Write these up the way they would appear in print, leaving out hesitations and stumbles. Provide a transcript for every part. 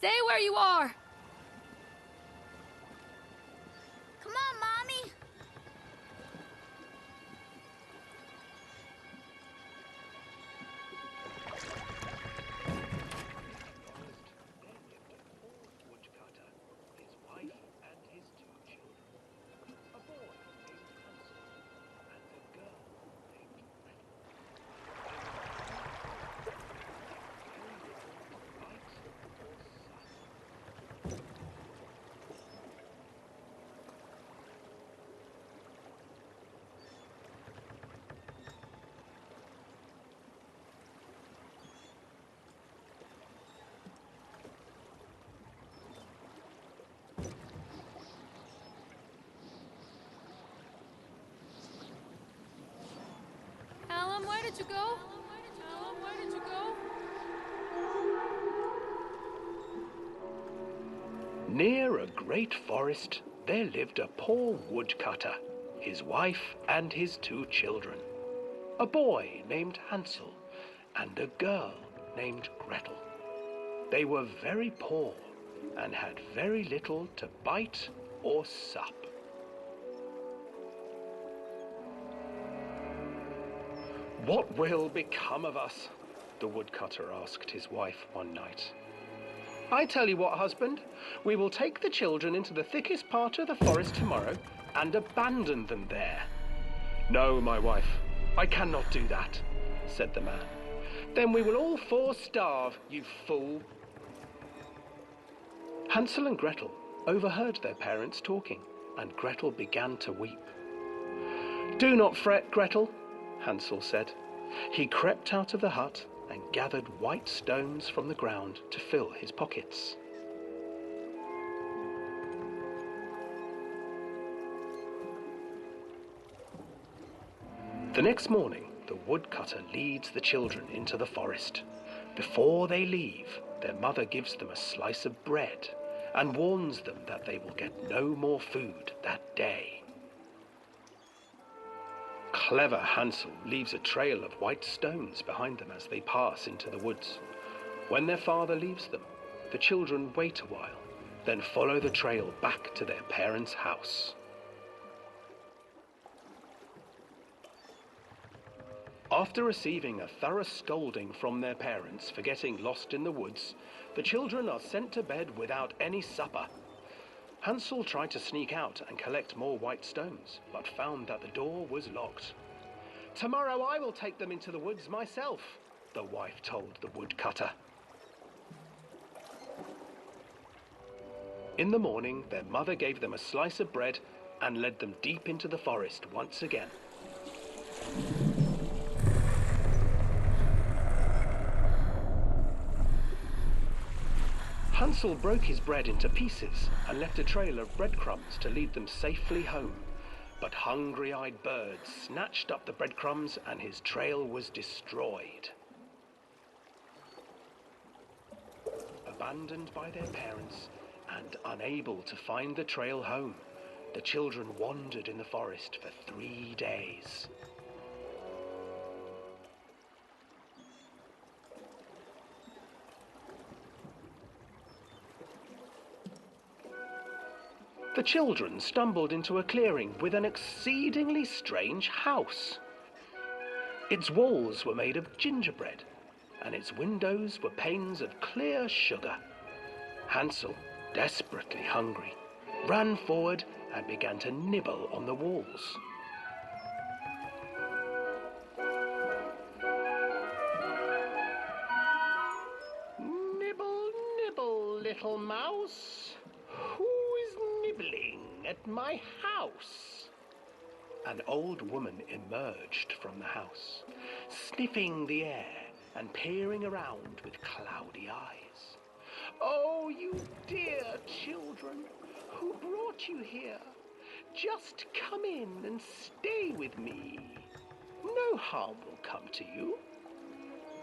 Stay where you are! Come on, Mommy! Woodcutter, his wife and his two children. A boy named Hansel and a girl named Gretel. Light or sun. Alan, where did you go? Alan, where did you go? Near a great forest, there lived a poor woodcutter, his wife and his two children. A boy named Hansel and a girl named Gretel. They were very poor and had very little to bite or sup. "What will become of us?" the woodcutter asked his wife one night. "I tell you what, husband, we will take the children into the thickest part of the forest tomorrow and abandon them there." "No, my wife, I cannot do that," said the man. "Then we will all four starve, you fool." Hansel and Gretel overheard their parents talking, and Gretel began to weep. "Do not fret, Gretel," Hansel said. He crept out of the hut and gathered white stones from the ground to fill his pockets. The next morning, the woodcutter leads the children into the forest. Before they leave, their mother gives them a slice of bread and warns them that they will get no more food that day. Clever Hansel leaves a trail of white stones behind them as they pass into the woods. When their father leaves them, the children wait a while, then follow the trail back to their parents' house. After receiving a thorough scolding from their parents for getting lost in the woods, the children are sent to bed without any supper. Hansel tried to sneak out and collect more white stones, but found that the door was locked. "Tomorrow I will take them into the woods myself," the wife told the woodcutter. In the morning, their mother gave them a slice of bread and led them deep into the forest once again. Hansel broke his bread into pieces and left a trail of breadcrumbs to lead them safely home. But hungry-eyed birds snatched up the breadcrumbs and his trail was destroyed. Abandoned by their parents and unable to find the trail home, the children wandered in the forest for 3 days. The children stumbled into a clearing with an exceedingly strange house. Its walls were made of gingerbread, and its windows were panes of clear sugar. Hansel, desperately hungry, ran forward and began to nibble on the walls. "Nibble, nibble, little mouse. Who is nibbling at my house?" An old woman emerged from the house, sniffing the air and peering around with cloudy eyes. "Oh, you dear children, who brought you here? Just come in and stay with me. No harm will come to you."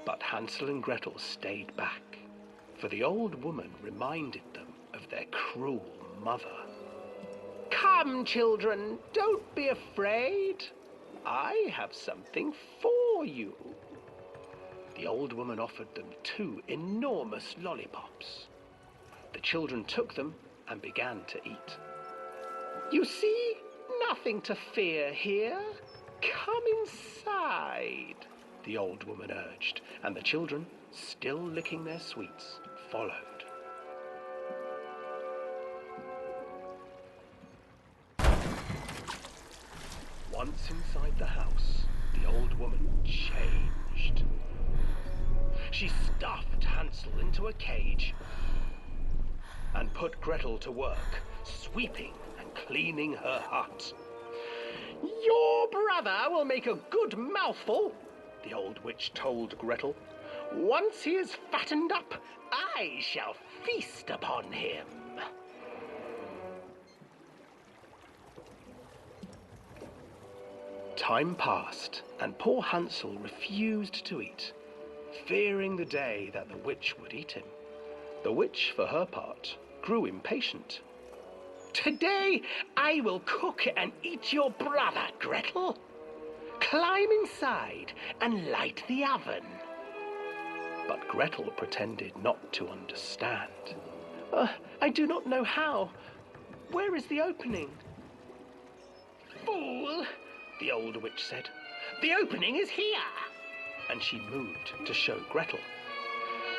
But Hansel and Gretel stayed back, for the old woman reminded them of their cruel mother. "Come, children, don't be afraid. I have something for you." The old woman offered them 2 enormous lollipops. The children took them and began to eat. "You see, nothing to fear here. Come inside," the old woman urged, and the children, still licking their sweets, followed. Once inside the house, the old woman changed. She stuffed Hansel into a cage and put Gretel to work, sweeping and cleaning her hut. "Your brother will make a good mouthful," the old witch told Gretel. "Once he is fattened up, I shall feast upon him." Time passed, and poor Hansel refused to eat, fearing the day that the witch would eat him. The witch, for her part, grew impatient. "Today I will cook and eat your brother, Gretel. Climb inside and light the oven." But Gretel pretended not to understand. I do not know how. Where is the opening?" "Fool," the old witch said. "The opening is here." And she moved to show Gretel.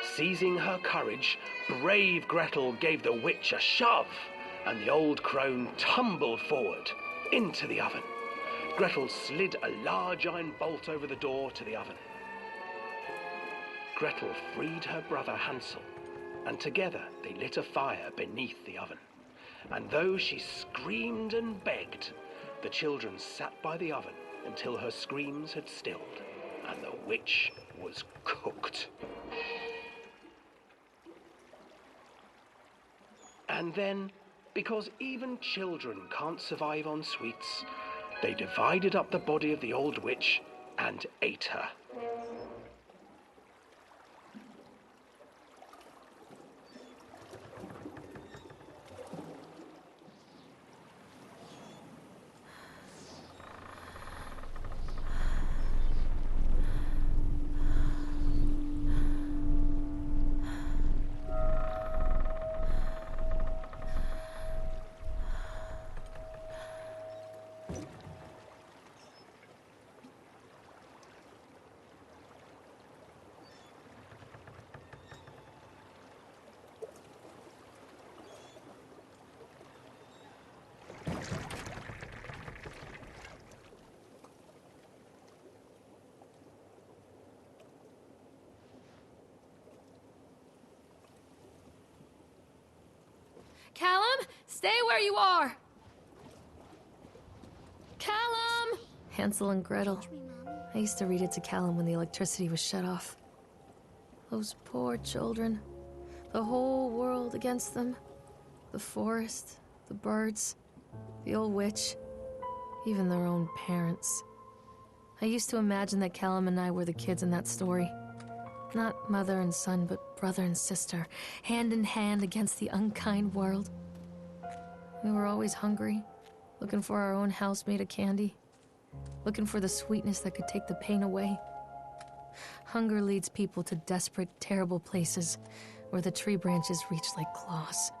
Seizing her courage, brave Gretel gave the witch a shove, and the old crone tumbled forward into the oven. Gretel slid a large iron bolt over the door to the oven. Gretel freed her brother Hansel, and together they lit a fire beneath the oven. And though she screamed and begged, the children sat by the oven until her screams had stilled, and the witch was cooked. And then, because even children can't survive on sweets, they divided up the body of the old witch and ate her. Callum, stay where you are! Callum! Hansel and Gretel. I used to read it to Callum when the electricity was shut off. Those poor children. The whole world against them. The forest, the birds, the old witch, even their own parents. I used to imagine that Callum and I were the kids in that story. Not mother and son, but brother and sister, hand in hand against the unkind world. We were always hungry, looking for our own house made of candy, looking for the sweetness that could take the pain away. Hunger leads people to desperate, terrible places where the tree branches reach like claws.